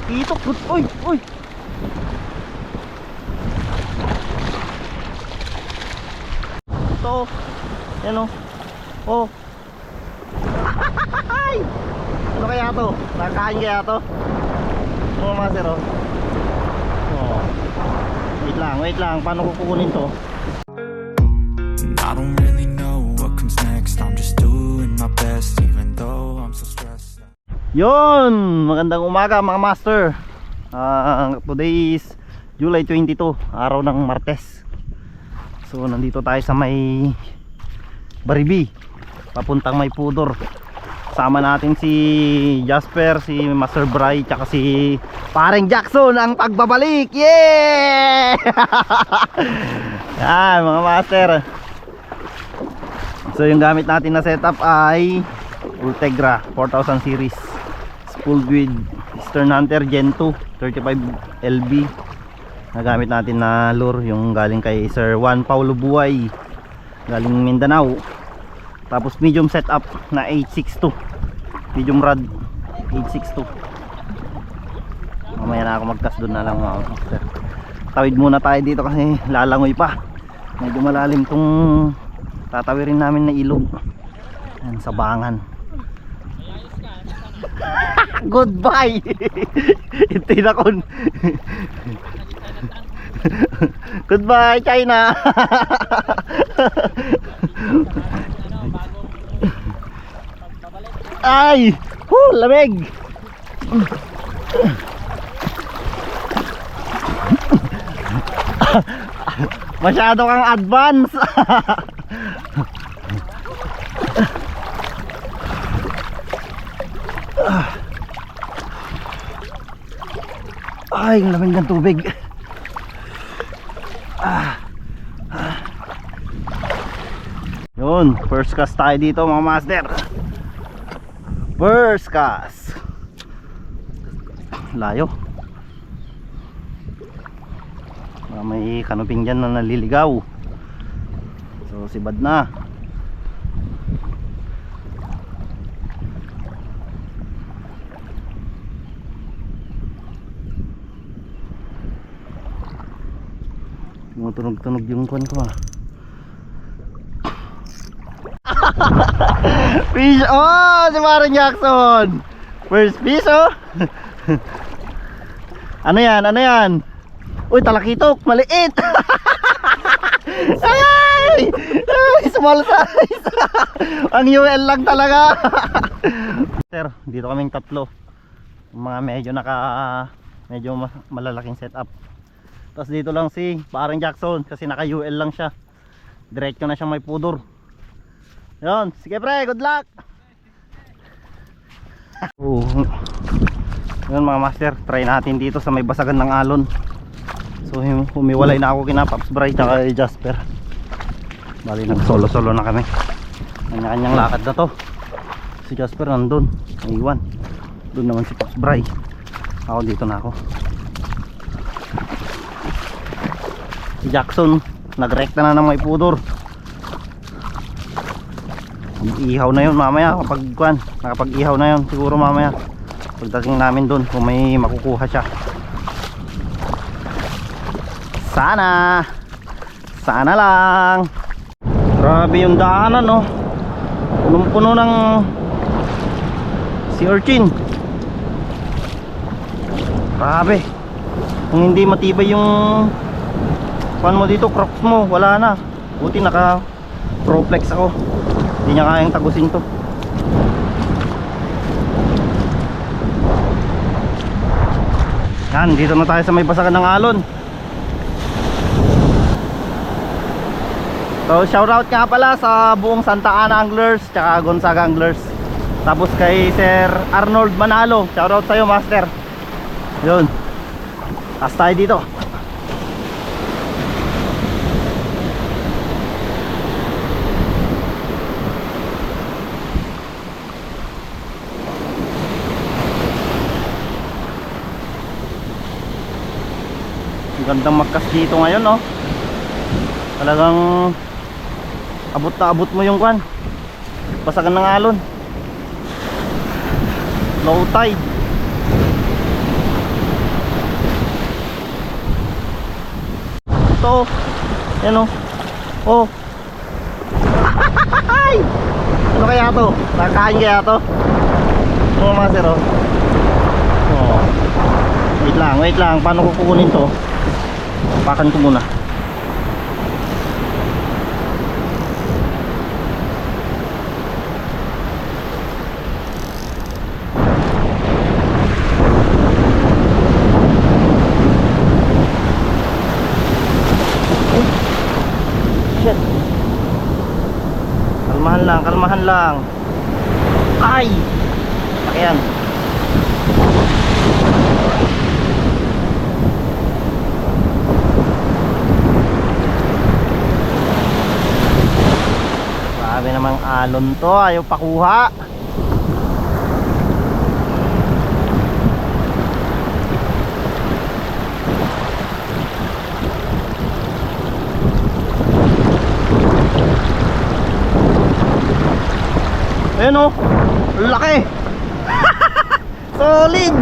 Itok. Uy, uy. Ito. Yan o. Oh. Ay! Ano kaya to? Nakakain kaya to? Mga master oh. Oh. Wait lang. Paano ko kukunin to? I don't really know what comes next. I'm just doing my best even though I'm so stressed. Yun! Magandang umaga mga master. Today is July 22, araw ng Martes. So nandito tayo sa may Baribi, papuntang May Pudor. Sama natin si Jasper, si Master Bry, tsaka si Paring Jackson ang pagbabalik. Yeah! Yan mga master. So yung gamit natin na setup ay Ultegra 4000 series, spooled with Eastern Hunter Gen 2 35 LB. Nagamit natin na lure yung galing kay Sir Juan Paulo Buhay, galing Mindanao. Tapos medium setup na 862, medium rod 862. Mamaya na ako magcast doon na lang mga master. Tawid muna tayo dito kasi lalangoy pa. Medyo malalim tong tatawirin namin na ilog. Yan, Sabangan. Goodbye. Ito'y nakon. Goodbye China. Ay, lamig. Masyado kang advance. Ay, ang lamig ng tubig. Yun, first cast tayo dito mga master. First cast. Layo. May kanuping dyan na naliligaw. So sibad na. Tumutunog-tunog yung kwan ko Fish on! Si Paring Jackson! First fish oh! Ano yan? Ano yan? Uy, talakitok! Maliit! Ay! Ay! Small size! Ang UL lang talaga! Sir, dito kaming tatlo. Mga medyo malalaking setup. Tapos dito lang si Paring Jackson kasi naka UL lang siya. Diretso na siya May Pudor. Yun, sige pre, good luck. Yun mga master, try natin dito sa may basagan ng alon. So humiwalay na ako kina Pops Bry at Jasper. Bali nag solo na kami. Kanya-kanyang lakad na to. Si Jasper nandun, naiwan. Doon naman si Pops Bry. Ako dito na ako. Si Jackson nagrekta na ng May Pudor. Ihaw na yun mamaya kapag nakapag-ihaw na yun siguro mamaya pagdating namin doon kung may makukuha siya. Sana lang. Grabe yung daanan no, punong-puno ng sea urchin. Grabe, kung hindi matibay yung pan mo dito, crocs mo, wala na. Buti naka Proplex ako, hindi niya kayang tagusin to. Yan, dito na tayo sa may basagan ng alon. So shoutout nga pala sa buong Santa Ana Anglers tsaka Gonzaga Anglers. Tapos kay Sir Arnold Manalo, shoutout sa'yo master. Yun, tas tayo dito. Gandang magkas dito ngayon no. Talagang abot na abot mo yung kwan. Basagan ng alon. Low tide. to. Yan oh. Oh. Ay! Ano kaya to? Nakakain kaya to? Mga master oh. Oh. Wait lang. Paano ko kukunin to? Pakan ko muna. Shit. Kalmahan lang. Ay! Ayan. Grabe namang alon to, ayaw pakuha. Ayan o, laki. Solid.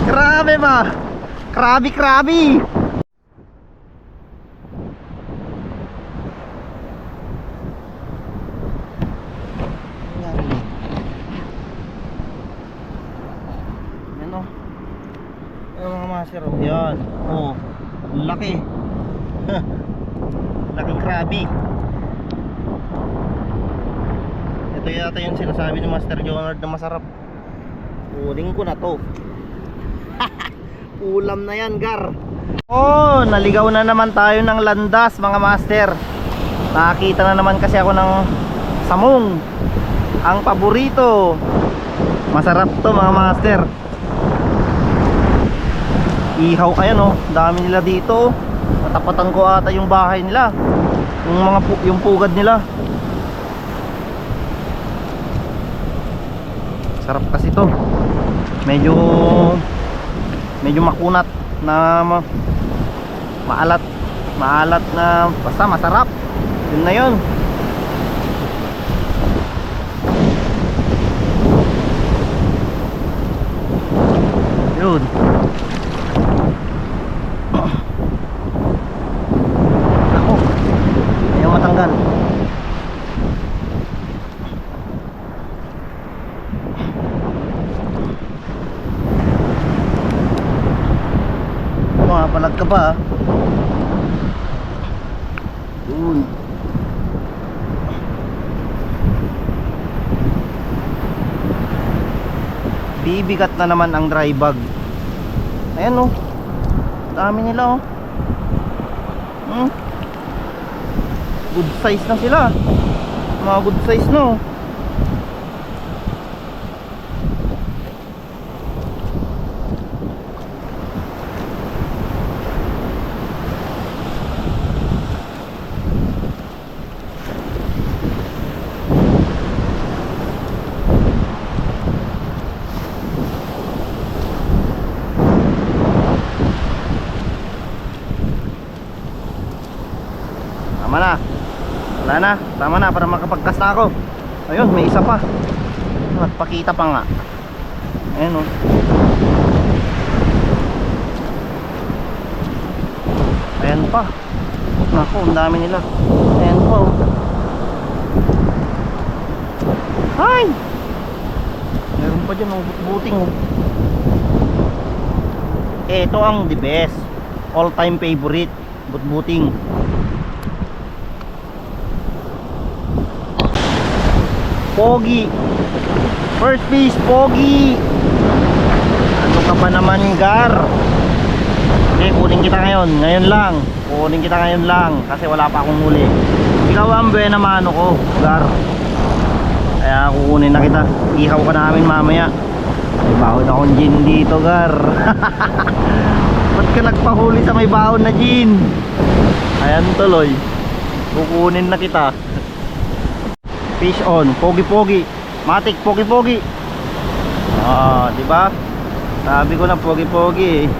Grabe ba? Krabi. Ayan o. Ayan mga master o. Ayan o, laki. Laking krabi. Ito yata yung sinasabi ni Master Jonard na masarap. Kunin ko na to. Ulam na yan, gar. Oh, naligaw na naman tayo ng landas mga master. Nakakita na naman kasi ako ng samong. Ang paborito. Masarap to mga master. Ihaw kaya no. Dami nila dito. Matapatan ko ata yung bahay nila. Yung pugad nila. Sarap kasi to. Medyo makunat na maalat na basta masarap. Yun na yun. Yun. Ako. Ayaw matanggal. Palag ka pa. Yun. Bibigat na naman ang dry bag. Ayan oh. Dami nila oh. Good size na sila. Mga good size no. Wala na, tama na para makapagkas na ako. Ayun, may isa pa. Nagpakita pa nga. Ayun oh. Ayan pa. Naku, ang dami nila. Ayan pa oh. Ay! Meron pa dyan oh, buting oh. Ito ang the best. All time favorite. Butbuting. Pogi. First piece, pogi. Ano ka ba naman, gar? Okay, kunin kita ngayon. Ngayon lang. Kunin kita ngayon lang. Kasi wala pa akong huli. Ikaw ang buena mano ko, gar. Kaya kukunin na kita. Ihaw ka namin mamaya. May baon akong gin dito, gar. Ba't ka nagpahuli sa may baon na gin? Ayan tuloy. Kukunin na kita. Fish on, pogi-pogi. Matik, pogi-pogi. Ah, di ba? Sabi ko na pogi-pogi.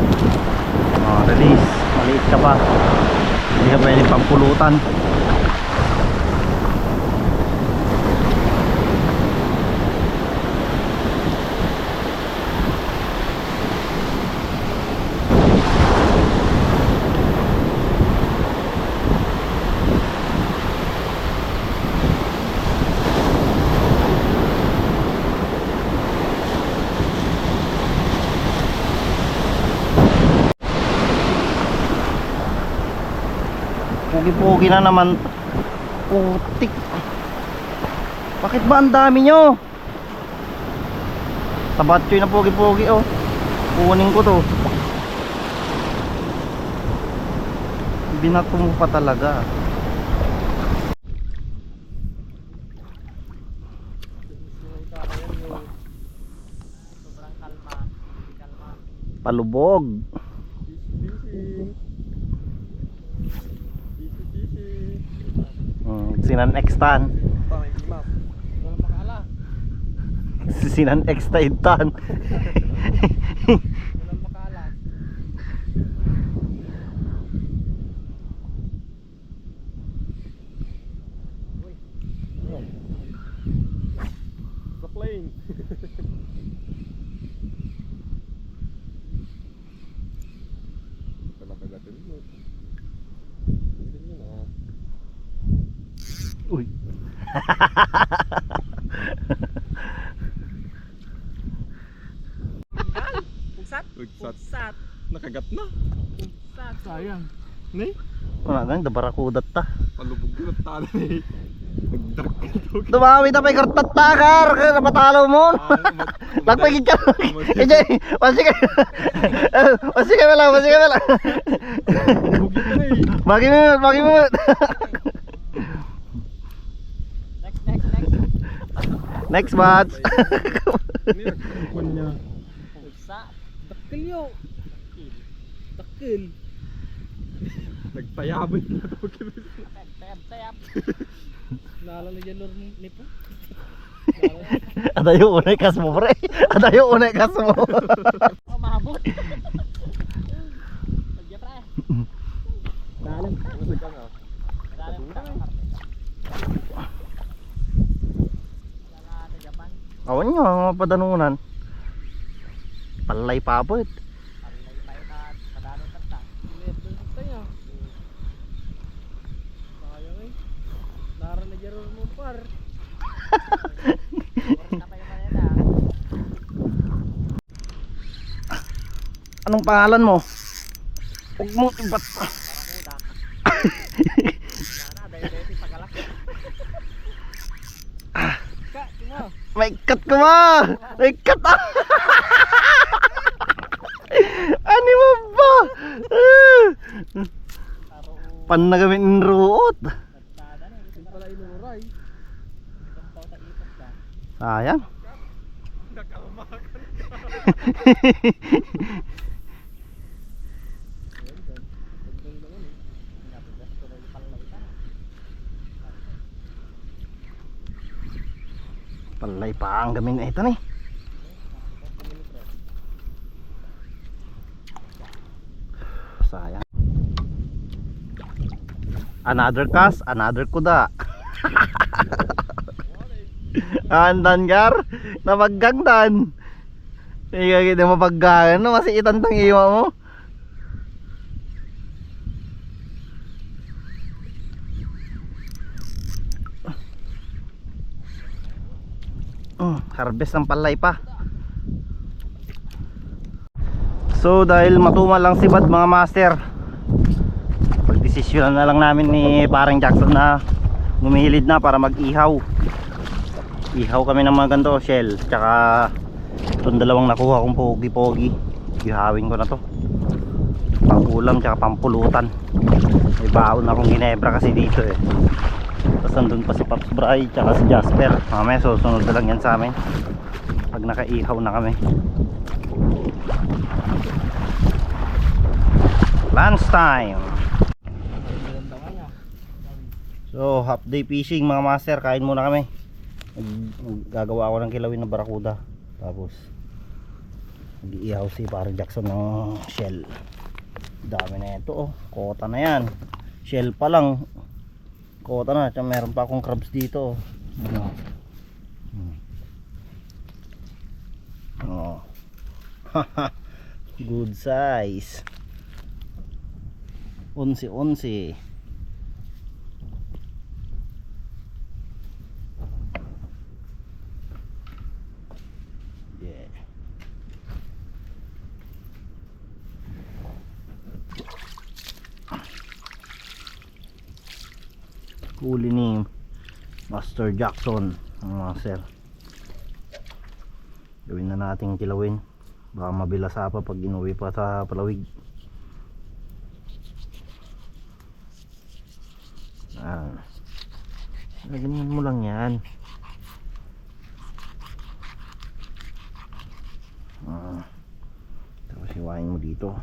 Ah, release. Maliit ka pa. Hindi ka pwedeng pampulutan. Pugi-pugi na naman. Putik. Bakit ba ang dami nyo? Tabatchoy na pugi-pugi oh. Kunin ko to. Binato mo pa talaga. Palubog. Sinan X-tan. Sinan X-tan. The plane. Uy. Ugsat. Nakagat na. Sayang. Ni? Wala gang dabarakudat ta. Palubog ko na tala ni. Nagdag ka ito. Dumami na may kartat takar. Napatalo mo. Nagpagid ka. Ejay, pasi ka. Pasi ka lang. Bugit na eh. Bagi mo. Next batch. Ini nagkukuan niya. Dakil yo. Dakil. Nagtayabon na ito. Tayab. Nalalagyan lor ni po. Adayo unay kas mo pre. Adayo unay kas mo. Oh, mahabot. Lagyan pa eh. Dalam. Masag ka nga. Dalam ka ng parte. Yan na sa Japan. Awan nyo mga padanunan. Palay papot. Palay pa ita at madalo tata. Level sa tayo. Sayang eh. Nalalagyan mo par. Oras na pa yung manila. Anong pangalan mo? Huwag mong ibat. Barakuda. Nana, dahil si pagalak. Ka, sino? May cut ko ma! May cut ah! Ano mo ba? Pan na gawin ruot. Nagtada na. Yung pala inuray. Itong tao sa ipot ka. Sayang. Nakalamakan ka. Nabigas ko na yung palay pa. Palay pa ang gamin na ito ni. Sayang. Another cast, another kuda. Andan gar, napaggagdan. Iya kita mapaggagan no, masih itantang iwa mo. Harvest ng palay pa. So dahil matumal lang si Bad mga master, pagdesisyonan na lang namin ni parang Jackson na gumihilid na para mag-ihaw. Ihaw kami ng mga ganito, shell, tsaka itong dalawang nakuha kong pogi-pogi. Ihawin ko na to, pang ulam tsaka pampulutan. May baon akong ginebra kasi dito eh. Tapos nandun pa si Pops Bry tsaka si Jasper. Mamaya susunod na lang yan sa amin pag nakaihaw na kami. Lunch time. So half day fishing mga master. Kain muna kami. Gagawa ako ng kilawin ng barakuda. Tapos mag-iihaw si parang Jackson ng shell. Dami na ito oh. Kota na yan. Shell pa lang kota na. Tsaka meron pa akong crabs dito oh. Oh. Good size. 11. Yeah. huli ni Master Jackson ang master. Gawin na nating kilawin, baka mabilasa pa pag inuwi pa sa palawig. Ganyan mo lang yan. Tapos hiwain mo dito.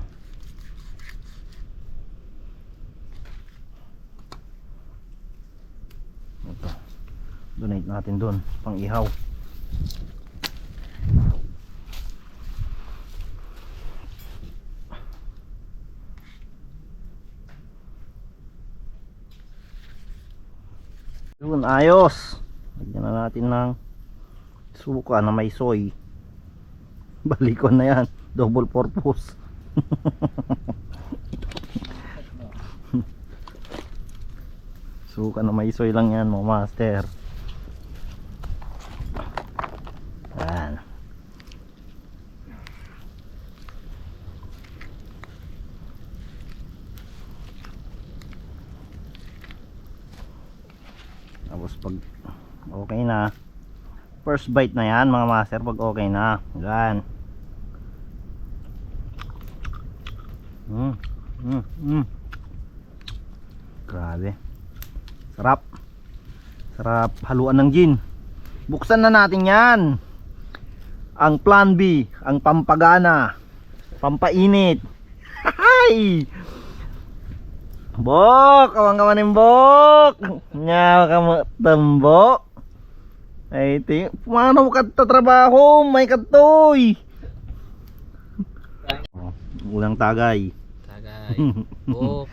Ito, donate natin doon pang ihaw. Yun, ayos. Lagyan na natin ng suka na may soy. Balikon na yan, double purpose. Suka na may soy lang yan mga master. Yan. Tapos pag okay na, first bite na yan mga master, pag okay na yan. Grabe, sarap, sarap haluan ng gin. Buksan na natin yan, ang Plan B, ang pampagana, pampainit. Hay! Bok, awang kawanin bok. Nyawa ka mo tambok. Ay ti, paano ka tatrabaho? May katoy. Ulang tagay. Tagay. Bok.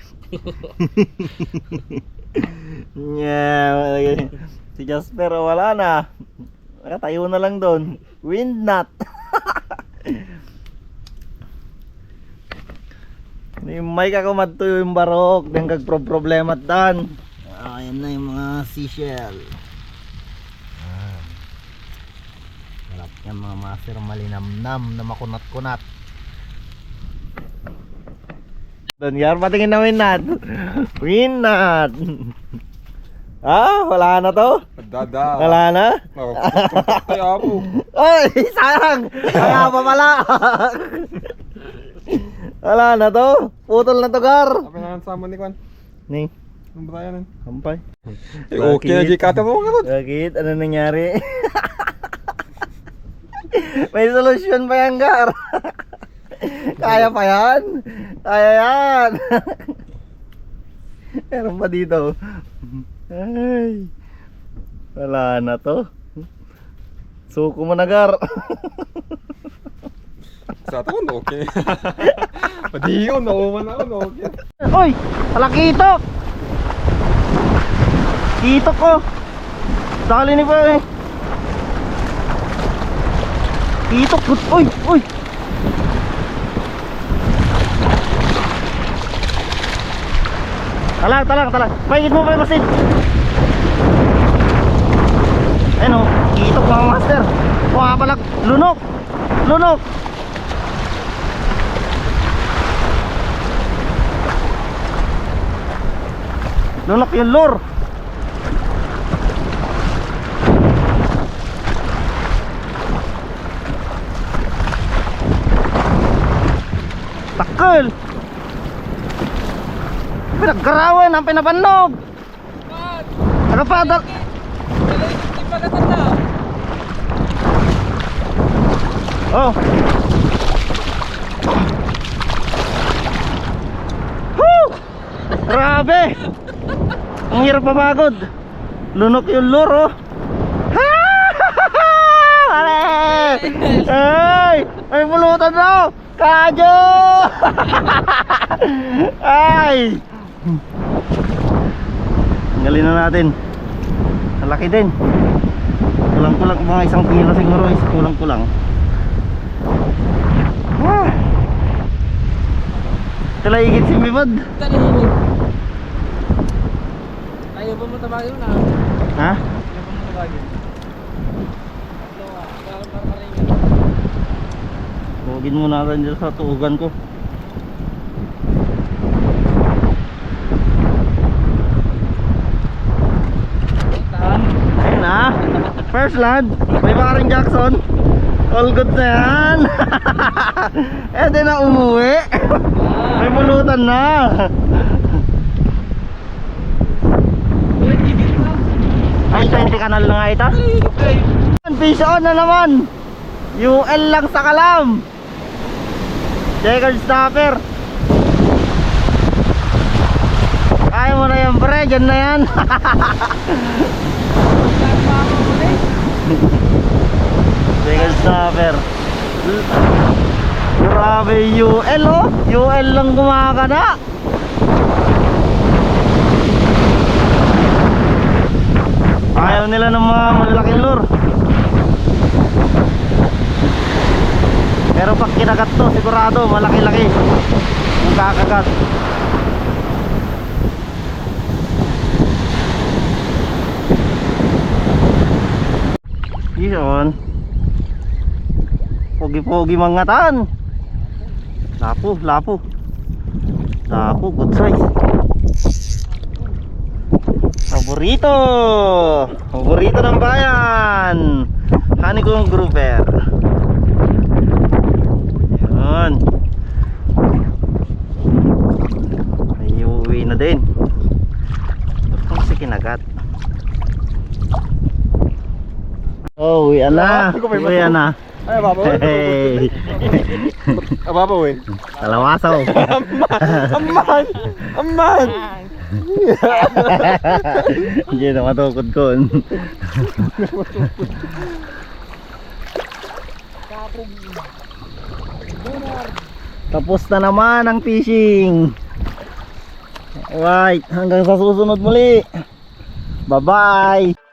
Nyawa. Si Jasper wala na. Nakatayo na lang doon. Wind nut. May kakumadto yung barok. Then kagproblema dan. Ayan na yung mga seashell. Sarap yan mga master. Malinamnam na makunat-kunat. Doon yar, patingin na winnat. Winnat. Ah, wala na to? Dada. Wala na? Ay, apo. Ay, sayang. Kaya pa pala. Wala na to. Putol na to, Gar. Apa na sama ni Kwan? Ning, Ano ba tayo nun? kampay. Okay na gikata mo ka. Bakit? Ano nangyari? May solusyon pa yan, Gar. Kaya pa yan. Kaya yan. Meron pa dito. Ay. Wala na to. Suko mo na, Gar. Sa ato no, okay. Padi yun, nauman ako, no, okay. Oy! Wala kitok! Kitok ko! Dali ni ba eh! Kitok! Uy! Uy! Talang! Paigit mo pa yung masin! Ayun o! Kitok mga master! Kuha pala! Lunok! Lunok! Lunok yung lure. Takal. Pinaggarawan ang pinapanog. Ano pa? Oh. Woo! Grabe. Ang hirap pamagod. Lunok yung lure, oh. Ay! Ay, pulutan daw! Kadyo! Ay! Tanggalin na natin. Malaki din. Kulang-kulang mga 1 kilo siguro. Kulang-kulang. Kalaigit si Mibad. Ayaw ba mo tabagin na? Ha? Ayaw ba mo tabagin? Tugin mo natin dyan sa tuugan ko. first land. May paring Jackson. All good na yan. Eh di na umuwi. May pulutan na. Ay 20 kanal na nga ito. Fish on na naman. UL lang sa kalam. Checkered snapper. Kaya mo na yan pre, dyan na yan. Checkered snapper. Grabe UL oh. UL lang kumakana. Ayaw nila ng mga malalaking lure. Pero pag kinagat to, sigurado malaki-laki yung kakagat. Yun. Pogi-pogi mga tan. Lapo, lapo. Lapo, good size. Paborito. Paborito ng bayan. Honeycomb grouper. Yun. May uuwi na din. Ito si kinagat. Oh, uwi na. Uwi na. Ay, baba. Hey. Baba, win. Talawasaw. Aman! Aman! Hindi na matukod ko. Tapos na naman ang fishing. Alright, hanggang sa susunod muli. Bye bye.